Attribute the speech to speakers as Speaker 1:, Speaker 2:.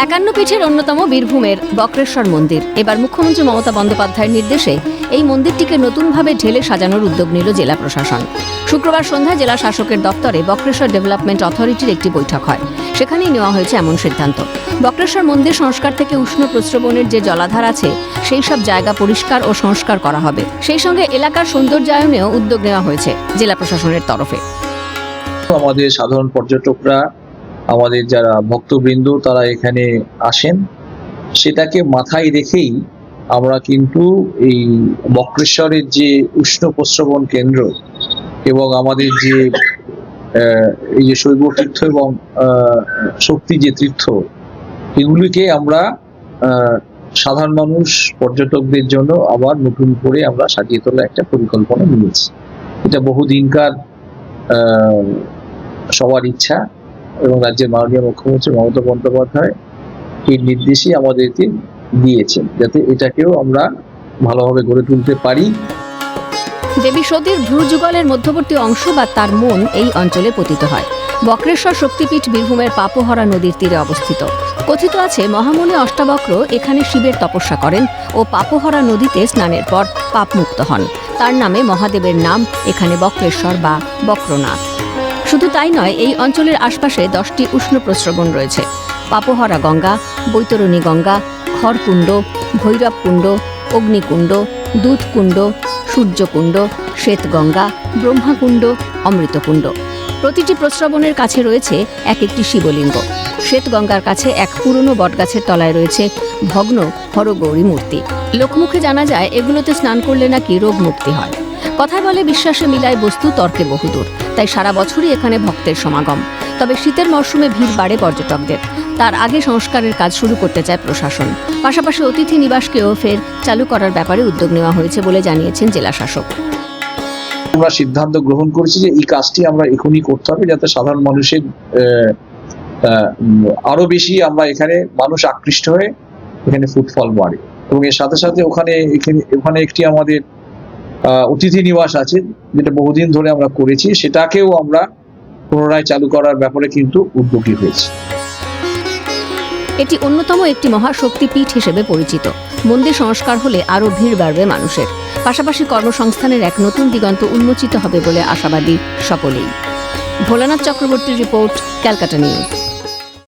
Speaker 1: 51 পীঠের অন্যতম বীরভূমের বক্রেশ্বর মন্দির এবার মুখ্যমন্ত্রী মমতা বন্দ্যোপাধ্যায়ের নির্দেশে এই মন্দিরটিকে নতুনভাবে ঢেলে সাজানোর উদ্যোগ নিল জেলা প্রশাসন। শুক্রবার সন্ধ্যায় জেলা শাসকের দপ্তরে বক্রেশ্বর ডেভেলপমেন্ট অথরিটির একটি বৈঠক হয়। সেখানেই নেওয়া হয়েছে এমন সিদ্ধান্ত। বক্রেশ্বর মন্দির সংস্কার থেকে উষ্ণ প্রস্রবণের যে জলাধার আছে সেই সব জায়গা পরিষ্কার ও সংস্কার করা হবে। সেই সঙ্গে এলাকার সৌন্দর্যায়নেও উদ্যোগ নেওয়া হয়েছে জেলা প্রশাসনের তরফে।
Speaker 2: আমাদের সাধারণ পর্যটকরা, আমাদের যারা ভক্তবৃন্দ তারা এখানে আসেন, সেটাকে মাথায় রেখেই আমরা কিন্তু এই বক্রেশ্বরের যে উষ্ণ প্রস্রবণ কেন্দ্র এবং আমাদের যে এই যে শৈব তীর্থ এবং শক্তি যে তীর্থ, এগুলিকে আমরা সাধারণ মানুষ পর্যটকদের জন্য আবার নতুন করে আমরা সাজিয়ে তোলার একটা পরিকল্পনা নিয়েছি। এটা বহুদিনকার সবার ইচ্ছা এবং রাজ্যের মাননীয় মুখ্যমন্ত্রী মমতা বন্দ্যোপাধ্যায় এই নির্দেশই আমাদেরকে দিয়েছেন, যাতে এটাকেও আমরা ভালোভাবে গড়ে তুলতে পারি।
Speaker 1: দেবী সতীর ভ্রুযুগলের মধ্যবর্তী অংশ বা তার মন এই অঞ্চলে পতিত হয়। বক্রেশ্বর শক্তিপীঠ বীরভূমের পাপোহরা নদীর তীরে অবস্থিত। কথিত আছে মহামুনি অষ্টাবক্র এখানে শিবের তপস্যা করেন ও পাপোহরা নদীতে স্নানের পর পাপমুক্ত হন। তার নামে মহাদেবের নাম এখানে বক্রেশ্বর বা বক্রনাথ। শুধু তাই নয়, এই অঞ্চলের আশপাশে 10টি উষ্ণ প্রস্রবণ রয়েছে: পাপোহরা গঙ্গা, বৈতরণী গঙ্গা, খড়কুণ্ড, ভৈরবকুণ্ড, অগ্নিকুণ্ড, দুধকুণ্ড, সূর্যকুণ্ড, শ্বেতগঙ্গা, ব্রহ্মাকুণ্ড, অমৃতকুণ্ড। প্রতিটি প্রস্রবণের কাছে রয়েছে এক একটি শিবলিঙ্গ। শ্বেতগঙ্গার কাছে এক পুরনো বটগাছের তলায় রয়েছে ভগ্ন হরগৌরী মূর্তি। লোকমুখে জানা যায় এগুলোতে স্নান করলে নাকি রোগ মুক্তি হয়। কথায় বলে বিশ্বাসে মিলায় বস্তু, তর্কে বহুদূর। তাই সারা বছরই এখানে ভক্তের সমাগম। তবে শীতের মরশুমে ভিড় বাড়ে পর্যটকদের। তার আগে সংস্কারের কাজ শুরু করতে চায় প্রশাসন। পাশাপাশি অতিথি নিবাসকেও ফের চালু করার ব্যাপারে উদ্যোগ নেওয়া হয়েছে বলে জানিয়েছেন জেলা শাসক।
Speaker 2: আমরা সিদ্ধান্ত গ্রহণ করেছি যে এই কাজটি আমরা এখনই করতে হবে, যাতে সাধারণ মানুষের আরো বেশি আমরা এখানে মানুষ আকৃষ্ট হয়ে এখানে ফুটফল বাড়ে। এবং এর সাথে সাথে ওখানে একটি আমাদের অতিথি নিবাস আছে, যেটা বহুদিন ধরে আমরা করেছি, সেটাকেও আমরা পুনরায় চালু করার ব্যাপারে কিন্তু উদ্যোগী হয়েছি।
Speaker 1: এটি অন্যতম একটি মহাশক্তিপীঠ হিসেবে পরিচিত। মন্দির সংস্কার হলে আরও ভিড় বাড়বে মানুষের। পাশাপাশি কর্মসংস্থানের এক নতুন দিগন্ত উন্মোচিত হবে বলে আশাবাদী সকলেই। ভোলানাথ চক্রবর্তীর রিপোর্ট, ক্যালকাটা নিউজ।